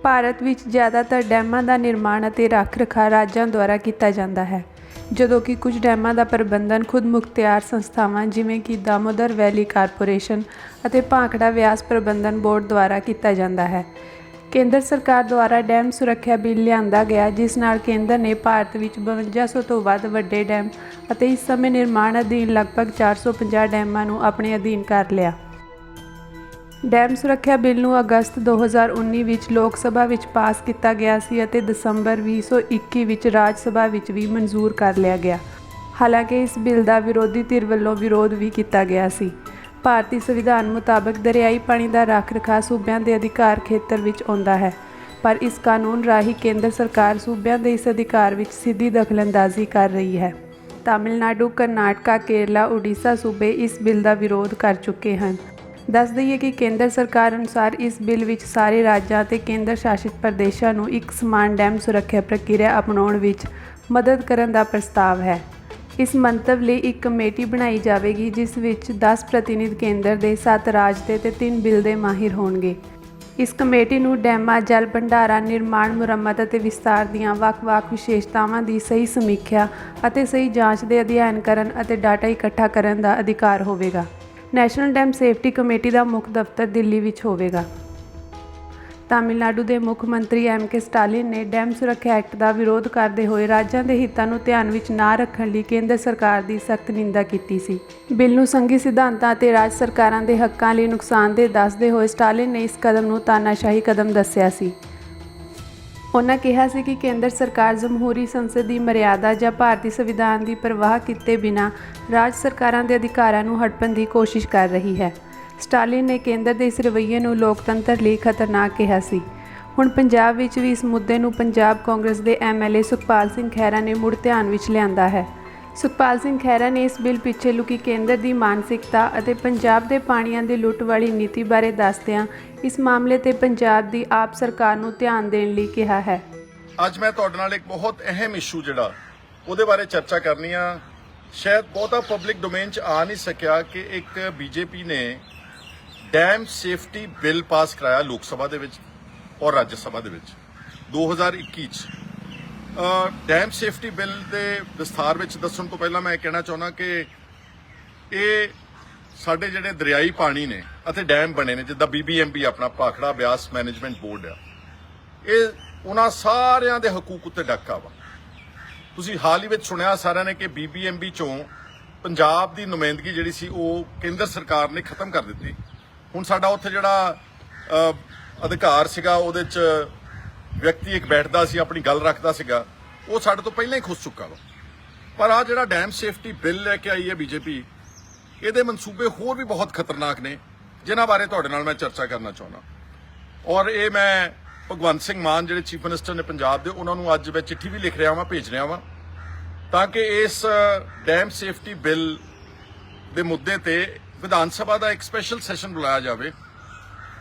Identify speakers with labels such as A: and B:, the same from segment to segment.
A: ਭਾਰਤ ਵਿੱਚ ਜ਼ਿਆਦਾਤਰ ਡੈਮਾਂ ਦਾ ਨਿਰਮਾਣ ਅਤੇ ਰੱਖ ਰਖਾਅ ਰਾਜਾਂ ਦੁਆਰਾ ਕੀਤਾ ਜਾਂਦਾ ਹੈ, ਜਦੋਂ ਕਿ ਕੁਝ ਡੈਮਾਂ ਦਾ ਪ੍ਰਬੰਧਨ ਖੁਦ ਮੁਖਤਿਆਰ ਸੰਸਥਾਵਾਂ ਜਿਵੇਂ ਕਿ ਦਾਮੋਦਰ ਵੈਲੀ ਕਾਰਪੋਰੇਸ਼ਨ ਅਤੇ ਭਾਖੜਾ ਵਿਆਸ ਪ੍ਰਬੰਧਨ ਬੋਰਡ ਦੁਆਰਾ ਕੀਤਾ ਜਾਂਦਾ ਹੈ। ਕੇਂਦਰ ਸਰਕਾਰ ਦੁਆਰਾ ਡੈਮ ਸੁਰੱਖਿਆ ਬਿੱਲ ਲਿਆਂਦਾ ਗਿਆ, ਜਿਸ ਨਾਲ ਕੇਂਦਰ ਨੇ ਭਾਰਤ ਵਿੱਚ 5200 ਤੋਂ ਵੱਧ ਵੱਡੇ ਡੈਮ ਅਤੇ ਇਸ ਸਮੇਂ ਨਿਰਮਾਣ ਅਧੀਨ ਲਗਭਗ 450 ਡੈਮਾਂ ਨੂੰ ਆਪਣੇ ਅਧੀਨ ਕਰ ਲਿਆ। ਡੈਮ ਸੁਰੱਖਿਆ ਬਿੱਲ ਨੂੰ ਅਗਸਤ 2019 ਵਿੱਚ ਲੋਕ ਸਭਾ ਵਿੱਚ ਪਾਸ ਕੀਤਾ ਗਿਆ ਸੀ ਅਤੇ ਦਸੰਬਰ 2021 ਵਿੱਚ ਰਾਜ ਸਭਾ ਵਿੱਚ ਵੀ ਮਨਜ਼ੂਰ ਕਰ ਲਿਆ ਗਿਆ। ਹਾਲਾਂਕਿ ਇਸ ਬਿੱਲ ਦਾ ਵਿਰੋਧੀ ਧਿਰ ਵੱਲੋਂ ਵਿਰੋਧ ਵੀ ਕੀਤਾ ਗਿਆ ਸੀ। ਭਾਰਤੀ ਸੰਵਿਧਾਨ ਮੁਤਾਬਕ ਦਰਿਆਈ ਪਾਣੀ ਦਾ ਰੱਖ ਰਖਾਅ ਸੂਬਿਆਂ ਦੇ ਅਧਿਕਾਰ ਖੇਤਰ ਵਿੱਚ ਆਉਂਦਾ ਹੈ, ਪਰ ਇਸ ਕਾਨੂੰਨ ਰਾਹੀਂ ਕੇਂਦਰ ਸਰਕਾਰ ਸੂਬਿਆਂ ਦੇ ਇਸ ਅਧਿਕਾਰ ਵਿੱਚ ਸਿੱਧੀ ਦਖਲਅੰਦਾਜ਼ੀ ਕਰ ਰਹੀ ਹੈ। ਤਾਮਿਲਨਾਡੂ, ਕਰਨਾਟਕਾ, ਕੇਰਲਾ, ਉੜੀਸਾ ਸੂਬੇ ਇਸ ਬਿੱਲ ਦਾ ਵਿਰੋਧ ਕਰ ਚੁੱਕੇ ਹਨ। ਦੱਸ ਦਈਏ ਕਿ ਕੇਂਦਰ ਸਰਕਾਰ ਅਨੁਸਾਰ ਇਸ ਬਿੱਲ ਵਿੱਚ ਸਾਰੇ ਰਾਜਾਂ ਅਤੇ ਕੇਂਦਰ ਸ਼ਾਸਿਤ ਪ੍ਰਦੇਸ਼ਾਂ ਨੂੰ ਇੱਕ ਸਮਾਨ ਡੈਮ ਸੁਰੱਖਿਆ ਪ੍ਰਕਿਰਿਆ ਅਪਣਾਉਣ ਵਿੱਚ ਮਦਦ ਕਰਨ ਦਾ ਪ੍ਰਸਤਾਵ ਹੈ। ਇਸ ਮੰਤਵ ਲਈ ਇੱਕ ਕਮੇਟੀ ਬਣਾਈ ਜਾਵੇਗੀ, ਜਿਸ ਵਿੱਚ 10 ਪ੍ਰਤੀਨਿਧ ਕੇਂਦਰ ਦੇ, 7 ਰਾਜ ਦੇ ਅਤੇ 3 ਬਿੱਲ ਦੇ ਮਾਹਿਰ ਹੋਣਗੇ। ਇਸ ਕਮੇਟੀ ਨੂੰ ਡੈਮਾਂ, ਜਲ ਭੰਡਾਰਾਂ, ਨਿਰਮਾਣ, ਮੁਰੰਮਤ ਅਤੇ ਵਿਸਤਾਰ ਦੀਆਂ ਵੱਖ-ਵੱਖ ਵਿਸ਼ੇਸ਼ਤਾਵਾਂ ਦੀ ਸਹੀ ਸਮੀਖਿਆ ਅਤੇ ਸਹੀ ਜਾਂਚ ਦੇ ਅਧਿਐਨ ਕਰਨ ਅਤੇ ਡਾਟਾ ਇਕੱਠਾ ਕਰਨ ਦਾ ਅਧਿਕਾਰ ਹੋਵੇਗਾ। ਨੈਸ਼ਨਲ ਡੈਮ ਸੇਫਟੀ ਕਮੇਟੀ ਦਾ ਮੁੱਖ ਦਫ਼ਤਰ ਦਿੱਲੀ ਵਿੱਚ ਹੋਵੇਗਾ। ਤਾਮਿਲਨਾਡੂ ਦੇ ਮੁੱਖ ਮੰਤਰੀ M.K. ਸਟਾਲਿਨ ਨੇ ਡੈਮ ਸੁਰੱਖਿਆ ਐਕਟ ਦਾ ਵਿਰੋਧ ਕਰਦੇ ਹੋਏ ਰਾਜਾਂ ਦੇ ਹਿੱਤਾਂ ਨੂੰ ਧਿਆਨ ਵਿੱਚ ਨਾ ਰੱਖਣ ਲਈ ਕੇਂਦਰ ਸਰਕਾਰ ਦੀ ਸਖਤ ਨਿੰਦਾ ਕੀਤੀ ਸੀ। ਬਿੱਲ ਨੂੰ ਸੰਘੀ ਸਿਧਾਂਤਾਂ ਅਤੇ ਰਾਜ ਸਰਕਾਰਾਂ ਦੇ ਹੱਕਾਂ ਲਈ ਨੁਕਸਾਨਦੇਹ ਦੱਸਦੇ ਹੋਏ ਸਟਾਲਿਨ ਨੇ ਇਸ ਕਦਮ ਨੂੰ ਤਾਨਾਸ਼ਾਹੀ ਕਦਮ ਦੱਸਿਆ ਸੀ। ਉਨ੍ਹਾਂ ਕਿਹਾ ਸੀ ਕਿ ਕੇਂਦਰ ਸਰਕਾਰ ਜਮਹੂਰੀ ਸੰਸਦ ਦੀ ਮਰਿਆਦਾ ਜਾਂ ਭਾਰਤੀ ਸੰਵਿਧਾਨ ਦੀ ਪਰਵਾਹ ਕੀਤੇ ਬਿਨਾਂ ਰਾਜ ਸਰਕਾਰਾਂ ਦੇ ਅਧਿਕਾਰਾਂ ਨੂੰ ਹੜਪਣ ਦੀ ਕੋਸ਼ਿਸ਼ ਕਰ ਰਹੀ ਹੈ। ਸਟਾਲਿਨ ਨੇ ਕੇਂਦਰ ਦੇ ਇਸ ਰਵੱਈਏ ਨੂੰ ਲੋਕਤੰਤਰ ਲਈ ਖਤਰਨਾਕ ਕਿਹਾ ਸੀ। ਹੁਣ ਪੰਜਾਬ ਵਿੱਚ ਵੀ ਇਸ ਮੁੱਦੇ ਨੂੰ ਪੰਜਾਬ ਕਾਂਗਰਸ ਦੇ MLA ਸੁਖਪਾਲ ਸਿੰਘ ਖਹਿਰਾ ਨੇ ਮੁੜ ਧਿਆਨ ਵਿੱਚ ਲਿਆਂਦਾ ਹੈ। ਸੁਖਪਾਲ ਸਿੰਘ ਖਹਿਰਾ ਨੇ ਇਸ ਬਿੱਲ ਪਿੱਛੇ ਲੁਕੀ ਕੇਂਦਰ ਦੀ ਮਾਨਸਿਕਤਾ ਅਤੇ ਪੰਜਾਬ ਦੇ ਪਾਣੀਆਂ ਦੀ ਲੁੱਟ ਵਾਲੀ ਨੀਤੀ ਬਾਰੇ ਦੱਸਦਿਆਂ ਇਸ ਮਾਮਲੇ ਤੇ ਪੰਜਾਬ ਦੀ ਆਪ ਸਰਕਾਰ ਨੂੰ ਧਿਆਨ ਦੇਣ ਲਈ ਕਿਹਾ ਹੈ।
B: ਅੱਜ ਮੈਂ ਤੁਹਾਡੇ ਨਾਲ ਇੱਕ ਬਹੁਤ ਅਹਿਮ ਇਸ਼ੂ ਜਿਹੜਾ ਉਹਦੇ ਬਾਰੇ ਚਰਚਾ ਕਰਨੀ ਆ। ਸ਼ਾਇਦ ਬਹੁਤਾ ਪਬਲਿਕ ਡੋਮੇਨ 'ਚ ਆ ਨਹੀਂ ਸਕਿਆ ਕਿ ਇੱਕ BJP ਨੇ ਡੈਮ ਸੇਫਟੀ ਬਿੱਲ ਪਾਸ ਕਰਾਇਆ ਲੋਕ ਸਭਾ ਦੇ ਵਿੱਚ ਔਰ ਰਾਜ ਸਭਾ ਦੇ ਵਿੱਚ 2021 'ਚ। ਡੈਮ ਸੇਫਟੀ ਬਿੱਲ ਦੇ ਵਿਸਥਾਰ ਵਿੱਚ ਦੱਸਣ ਤੋਂ ਪਹਿਲਾਂ ਮੈਂ ਇਹ ਕਹਿਣਾ ਚਾਹੁੰਦਾ ਕਿ ਇਹ ਸਾਡੇ ਜਿਹੜੇ ਦਰਿਆਈ ਪਾਣੀ ਨੇ ਅਤੇ ਡੈਮ ਬਣੇ ਨੇ, ਜਿੱਦਾਂ BBMB ਆਪਣਾ ਭਾਖੜਾ ਬਿਆਸ ਮੈਨੇਜਮੈਂਟ ਬੋਰਡ ਆ, ਇਹ ਉਹਨਾਂ ਸਾਰਿਆਂ ਦੇ ਹਕੂਕ ਉੱਤੇ ਡਾਕਾ ਵਾ। ਤੁਸੀਂ ਹਾਲ ਹੀ ਵਿੱਚ ਸੁਣਿਆ ਸਾਰਿਆਂ ਨੇ ਕਿ BBMB ਚੋਂ ਪੰਜਾਬ ਦੀ ਨੁਮਾਇੰਦਗੀ ਜਿਹੜੀ ਸੀ ਉਹ ਕੇਂਦਰ ਸਰਕਾਰ ਨੇ ਖਤਮ ਕਰ ਦਿੱਤੀ। ਹੁਣ ਸਾਡਾ ਉੱਥੇ ਜਿਹੜਾ ਅਧਿਕਾਰ ਸੀਗਾ, ਉਹਦੇ 'ਚ ਵਿਅਕਤੀ ਇੱਕ ਬੈਠਦਾ ਸੀ, ਆਪਣੀ ਗੱਲ ਰੱਖਦਾ ਸੀਗਾ, ਉਹ ਸਾਡੇ ਤੋਂ ਪਹਿਲਾਂ ਹੀ ਖੁੱਸ ਚੁੱਕਾ ਵਾ। ਪਰ ਆ ਜਿਹੜਾ ਡੈਮ ਸੇਫਟੀ ਬਿੱਲ ਲੈ ਕੇ ਆਈ ਹੈ BJP, ਇਹਦੇ ਮਨਸੂਬੇ ਹੋਰ ਵੀ ਬਹੁਤ ਖਤਰਨਾਕ ਨੇ, ਜਿਨ੍ਹਾਂ ਬਾਰੇ ਤੁਹਾਡੇ ਨਾਲ ਮੈਂ ਚਰਚਾ ਕਰਨਾ ਚਾਹੁੰਦਾ। ਔਰ ਇਹ ਮੈਂ ਭਗਵੰਤ ਸਿੰਘ ਮਾਨ ਜਿਹੜੇ ਚੀਫ ਮਿਨਿਸਟਰ ਨੇ ਪੰਜਾਬ ਦੇ, ਉਹਨਾਂ ਨੂੰ ਅੱਜ ਮੈਂ ਚਿੱਠੀ ਵੀ ਲਿਖ ਰਿਹਾ ਵਾਂ, ਭੇਜ ਰਿਹਾ ਵਾਂ, ਤਾਂ ਕਿ ਇਸ ਡੈਮ ਸੇਫਟੀ ਬਿੱਲ ਦੇ ਮੁੱਦੇ ਤੇ ਵਿਧਾਨ ਸਭਾ ਦਾ ਇੱਕ ਸਪੈਸ਼ਲ ਸੈਸ਼ਨ ਬੁਲਾਇਆ ਜਾਵੇ।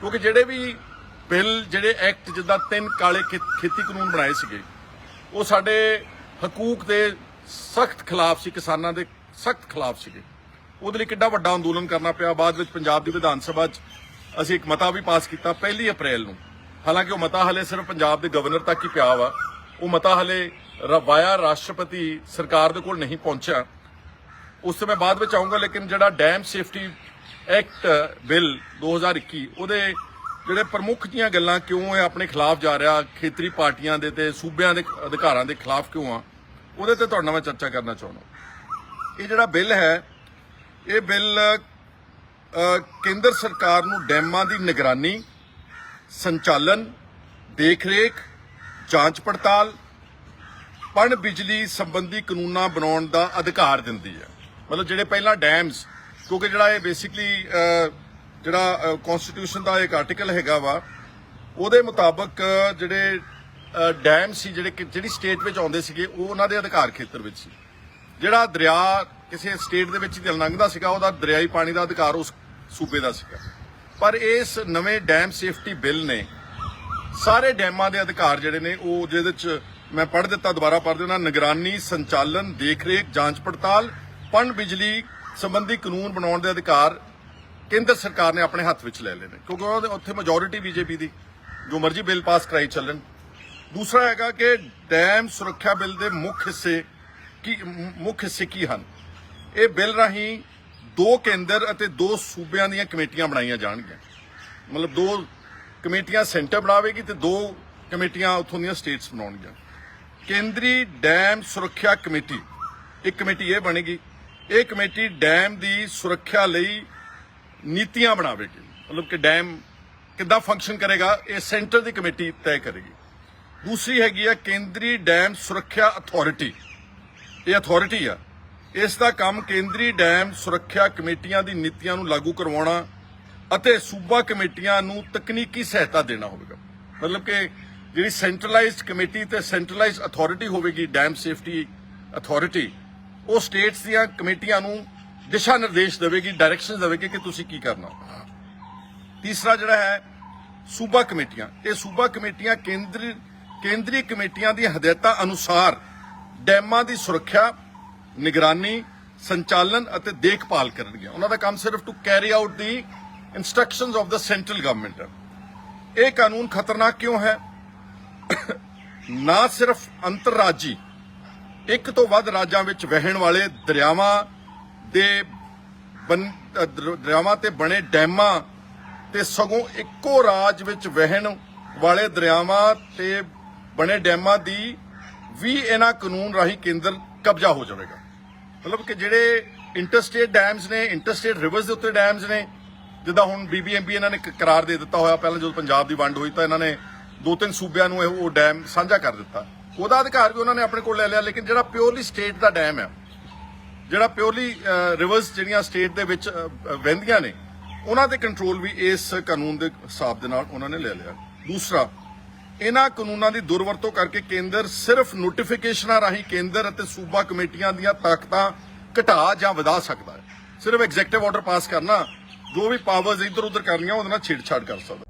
B: ਕਿਉਂਕਿ ਜਿਹੜੇ ਵੀ ਬਿੱਲ, ਜਿਹੜੇ ਐਕਟ, ਜਿੱਦਾਂ 3 ਕਾਲੇ ਖੇਤੀ ਕਾਨੂੰਨ ਬਣਾਏ ਸੀਗੇ, ਉਹ ਸਾਡੇ ਹਕੂਕ ਦੇ ਸਖਤ ਖਿਲਾਫ ਸੀ, ਕਿਸਾਨਾਂ ਦੇ ਸਖਤ ਖਿਲਾਫ ਸੀਗੇ। ਉਹਦੇ ਲਈ ਕਿੱਡਾ ਵੱਡਾ ਅੰਦੋਲਨ ਕਰਨਾ ਪਿਆ। ਬਾਅਦ ਵਿੱਚ ਪੰਜਾਬ ਦੀ ਵਿਧਾਨ ਸਭਾ 'ਚ ਅਸੀਂ ਇੱਕ ਮਤਾ ਵੀ ਪਾਸ ਕੀਤਾ 1 ਅਪ੍ਰੈਲ ਨੂੰ। ਹਾਲਾਂਕਿ ਉਹ ਮਤਾ ਹਲੇ ਸਿਰਫ ਪੰਜਾਬ ਦੇ ਗਵਰਨਰ ਤੱਕ ਹੀ ਪਿਆ ਵਾ, ਉਹ ਮਤਾ ਹਲੇ ਵਾਇਆ ਰਾਸ਼ਟਰਪਤੀ ਸਰਕਾਰ ਦੇ ਕੋਲ ਨਹੀਂ ਪਹੁੰਚਿਆ। ਉਸ ਤੋਂ ਮੈਂ ਬਾਅਦ ਵਿੱਚ ਆਊਂਗਾ। ਲੇਕਿਨ ਜਿਹੜਾ ਡੈਮ ਸੇਫਟੀ ਐਕਟ ਬਿੱਲ 2021, ਉਹਦੇ ਜਿਹੜੇ ਪ੍ਰਮੁੱਖ ਦੀਆਂ ਗੱਲਾਂ ਕਿਉਂ ਇਹ ਆਪਣੇ ਖਿਲਾਫ ਜਾ ਰਿਹਾ, ਖੇਤਰੀ ਪਾਰਟੀਆਂ ਦੇ ਤੇ ਸੂਬਿਆਂ ਦੇ ਅਧਿਕਾਰਾਂ ਦੇ ਖਿਲਾਫ ਕਿਉਂ ਆ, ਉਹਦੇ ਤੇ ਤੁਹਾਡੇ ਨਾਲ ਮੈਂ ਚਰਚਾ ਕਰਨਾ ਚਾਹੁੰਦਾ। ਇਹ ਜਿਹੜਾ ਬਿੱਲ ਹੈ, ਇਹ ਬਿੱਲ ਕੇਂਦਰ ਸਰਕਾਰ ਨੂੰ ਡੈਮਾਂ ਦੀ ਨਿਗਰਾਨੀ, ਸੰਚਾਲਨ, ਦੇਖ-ਰੇਖ, ਜਾਂਚ ਪੜਤਾਲ, ਪਣ ਬਿਜਲੀ ਸੰਬੰਧੀ ਕਾਨੂੰਨਾਂ ਬਣਾਉਣ ਦਾ ਅਧਿਕਾਰ ਦਿੰਦੀ ਹੈ। ਮਤਲਬ ਜਿਹੜੇ ਪਹਿਲਾਂ ਡੈਮਸ, ਕਿਉਂਕਿ ਜਿਹੜਾ ਇਹ ਬੇਸਿਕਲੀ ਜਿਹੜਾ ਕਨਸਟੀਟਿਊਸ਼ਨ ਦਾ ਇੱਕ ਆਰਟੀਕਲ ਹੈਗਾ ਵਾ, ਉਹਦੇ ਮੁਤਾਬਕ ਜਿਹੜੇ ਡੈਮ ਸੀ, ਜਿਹੜੀ ਸਟੇਟ ਵਿੱਚ ਆਉਂਦੇ ਸੀਗੇ, ਉਹ ਉਹਨਾਂ ਦੇ ਅਧਿਕਾਰ ਖੇਤਰ ਵਿੱਚ ਸੀ। ਜਿਹੜਾ ਦਰਿਆ ਕਿਸੇ ਸਟੇਟ ਦੇ ਵਿੱਚ ਹੀ ਲੰਘਦਾ ਸੀਗਾ, ਉਹਦਾ ਦਰਿਆਈ ਪਾਣੀ ਦਾ ਅਧਿਕਾਰ ਉਸ ਸੂਬੇ ਦਾ ਸੀਗਾ। ਪਰ ਇਸ ਨਵੇਂ ਡੈਮ ਸੇਫਟੀ ਬਿੱਲ ਨੇ ਸਾਰੇ ਡੈਮਾਂ ਦੇ ਅਧਿਕਾਰ ਜਿਹੜੇ ਨੇ, ਉਹ ਜਿਹਦੇ 'ਚ ਮੈਂ ਪੜ੍ਹ ਦਿੱਤਾ, ਦੁਬਾਰਾ ਪੜ੍ਹ ਦੇਣਾ। ਨਿਗਰਾਨੀ, ਸੰਚਾਲਨ, ਦੇਖ-ਰੇਖ, ਜਾਂਚ ਪੜਤਾਲ, ਪਣ ਬਿਜਲੀ ਸੰਬੰਧੀ ਕਾਨੂੰਨ ਬਣਾਉਣ ਦੇ ਅਧਿਕਾਰ ਕੇਂਦਰ ਸਰਕਾਰ ਨੇ ਆਪਣੇ ਹੱਥ ਵਿੱਚ ਲੈ ਲਏ ਨੇ, ਕਿਉਂਕਿ ਉਹਨਾਂ ਦੇ ਉੱਥੇ ਮੈਜੋਰਿਟੀ BJP ਦੀ। ਜੋ ਮਰਜ਼ੀ ਬਿੱਲ ਪਾਸ ਕਰਾਈ ਚੱਲਣ। ਦੂਸਰਾ ਹੈਗਾ ਕਿ ਡੈਮ ਸੁਰੱਖਿਆ ਬਿੱਲ ਦੇ ਮੁੱਖ ਹਿੱਸੇ ਕੀ ਹਨ। ਇਹ ਬਿੱਲ ਰਾਹੀਂ 2 ਕੇਂਦਰ ਅਤੇ 2 ਸੂਬਿਆਂ ਦੀਆਂ ਕਮੇਟੀਆਂ ਬਣਾਈਆਂ ਜਾਣਗੀਆਂ। ਮਤਲਬ 2 ਕਮੇਟੀਆਂ ਸੈਂਟਰ ਬਣਾਵੇਗੀ ਤੇ 2 ਕਮੇਟੀਆਂ ਉੱਥੋਂ ਦੀਆਂ ਸਟੇਟਸ ਬਣਾਉਣਗੀਆਂ। ਕੇਂਦਰੀ ਡੈਮ ਸੁਰੱਖਿਆ ਕਮੇਟੀ, ਇੱਕ ਕਮੇਟੀ ਇਹ ਬਣੇਗੀ। ਇਹ ਕਮੇਟੀ ਡੈਮ ਦੀ ਸੁਰੱਖਿਆ ਲਈ ਨੀਤੀਆਂ ਬਣਾਵੇਗੀ। ਮਤਲਬ ਕਿ ਡੈਮ ਕਿੱਦਾਂ ਫੰਕਸ਼ਨ ਕਰੇਗਾ ਇਹ ਸੈਂਟਰ ਦੀ ਕਮੇਟੀ ਤੈਅ ਕਰੇਗੀ। ਦੂਸਰੀ ਹੈਗੀ ਆ ਕੇਂਦਰੀ ਡੈਮ ਸੁਰੱਖਿਆ ਅਥਾਰਟੀ। ਇਹ ਅਥਾਰਟੀ ਆ, ਇਸ ਦਾ ਕੰਮ ਕੇਂਦਰੀ ਡੈਮ ਸੁਰੱਖਿਆ ਕਮੇਟੀਆਂ ਦੀ ਨੀਤੀਆਂ ਨੂੰ ਲਾਗੂ ਕਰਵਾਉਣਾ ਅਤੇ ਸੂਬਾ ਕਮੇਟੀਆਂ ਨੂੰ ਤਕਨੀਕੀ ਸਹਾਇਤਾ ਦੇਣਾ ਹੋਵੇਗਾ। ਮਤਲਬ ਕਿ ਜਿਹੜੀ ਸੈਂਟਰਲਾਈਜ਼ਡ ਕਮੇਟੀ ਤੇ ਸੈਂਟਰਲਾਈਜ਼ਡ ਅਥਾਰਟੀ ਹੋਵੇਗੀ ਡੈਮ ਸੇਫਟੀ ਅਥਾਰਟੀ, ਉਹ ਸਟੇਟਸ ਦੀਆਂ ਕਮੇਟੀਆਂ ਨੂੰ ਦਿਸ਼ਾ ਨਿਰਦੇਸ਼ ਦੇਵੇਗੀ, ਡਾਇਰੈਕਸ਼ਨ ਦੇਵੇਗੀ ਕਿ ਤੁਸੀਂ ਕੀ ਕਰਨਾ। ਤੀਸਰਾ ਜਿਹੜਾ ਹੈ ਸੂਬਾ ਕਮੇਟੀਆਂ। ਇਹ ਸੂਬਾ ਕਮੇਟੀਆਂ ਕੇਂਦਰੀ ਕਮੇਟੀਆਂ ਦੀ ਹਦਾਇਤਾਂ ਅਨੁਸਾਰ ਡੈਮਾਂ ਦੀ ਸੁਰੱਖਿਆ, ਨਿਗਰਾਨੀ, ਸੰਚਾਲਨ ਅਤੇ ਦੇਖਭਾਲ ਕਰਨਗੀਆਂ। ਉਹਨਾਂ ਦਾ ਕੰਮ ਸਿਰਫ to carry out the instructions of the central government ਹੈ। ਇਹ ਕਾਨੂੰਨ ਖਤਰਨਾਕ ਕਿਉਂ ਹੈ? ਨਾ ਸਿਰਫ ਅੰਤਰਰਾਜੀ ਇੱਕ ਤੋਂ ਵੱਧ ਰਾਜਾਂ ਵਿੱਚ ਵਹਿਣ ਵਾਲੇ ਦਰਿਆਵਾਂ ਤੇ ਬਣੇ ਡੈਮਾਂ ਤੇ ਸਗੋਂ ਇੱਕੋ ਰਾਜ ਵਿੱਚ ਵਹਿਣ ਵਾਲੇ ਦਰਿਆਵਾਂ ਤੇ ਬਣੇ ਡੈਮਾਂ ਦੀ ਵੀ ਇਹਨਾਂ ਕਾਨੂੰਨ ਰਾਹੀਂ ਕੇਂਦਰ ਕਬਜ਼ਾ ਹੋ ਜਾਵੇਗਾ। ਮਤਲਬ ਕਿ ਜਿਹੜੇ ਇੰਟਰਸਟੇਟ ਡੈਮਸ ਨੇ, ਇੰਟਰਸਟੇਟ ਰਿਵਰਸ ਦੇ ਉੱਤੇ ਡੈਮਸ ਨੇ, ਜਿੱਦਾਂ ਹੁਣ BBMP ਇਹਨਾਂ ਨੇ ਕਰਾਰ ਦੇ ਦਿੱਤਾ ਹੋਇਆ। ਪਹਿਲਾਂ ਜਦੋਂ ਪੰਜਾਬ ਦੀ ਵੰਡ ਹੋਈ ਤਾਂ ਇਹਨਾਂ ਨੇ 2-3 ਸੂਬਿਆਂ ਨੂੰ ਉਹ ਡੈਮ ਸਾਂਝਾ ਕਰ ਦਿੱਤਾ। ਉਹਦਾ ਅਧਿਕਾਰ ਵੀ ਉਹਨਾਂ ਨੇ ਆਪਣੇ ਕੋਲ ਲੈ ਲਿਆ। ਲੇਕਿਨ ਜਿਹੜਾ ਪਿਓਰਲੀ ਸਟੇਟ ਦਾ ਡੈਮ ਹੈ, ਜਿਹੜਾ ਪਿਓਰਲੀ ਰਿਵਰਸ ਜਿਹੜੀਆਂ ਸਟੇਟ ਦੇ ਵਿੱਚ ਵਹਿੰਦੀਆਂ ਨੇ, ਉਹਨਾਂ ਦੇ ਕੰਟਰੋਲ ਵੀ ਇਸ ਕਾਨੂੰਨ ਦੇ ਹਿਸਾਬ ਦੇ ਨਾਲ ਉਹਨਾਂ ਨੇ ਲੈ ਲਿਆ। ਦੂਸਰਾ, ਇਹਨਾਂ ਕਾਨੂੰਨਾਂ ਦੀ ਦੁਰਵਰਤੋਂ ਕਰਕੇ ਕੇਂਦਰ ਸਿਰਫ ਨੋਟੀਫਿਕੇਸ਼ਨਾਂ ਰਾਹੀਂ ਕੇਂਦਰ ਅਤੇ ਸੂਬਾ ਕਮੇਟੀਆਂ ਦੀਆਂ ਤਾਕਤਾਂ ਘਟਾ ਜਾਂ ਵਧਾ ਸਕਦਾ ਹੈ। ਸਿਰਫ ਐਗਜ਼ੈਕਟਿਵ ਆਰਡਰ ਪਾਸ ਕਰਨਾ, ਜੋ ਵੀ ਪਾਵਰਸ ਇੱਧਰ ਉੱਧਰ ਕਰਨੀਆਂ ਉਹਦੇ ਨਾਲ ਛੇੜਛਾੜ ਕਰ ਸਕਦਾ।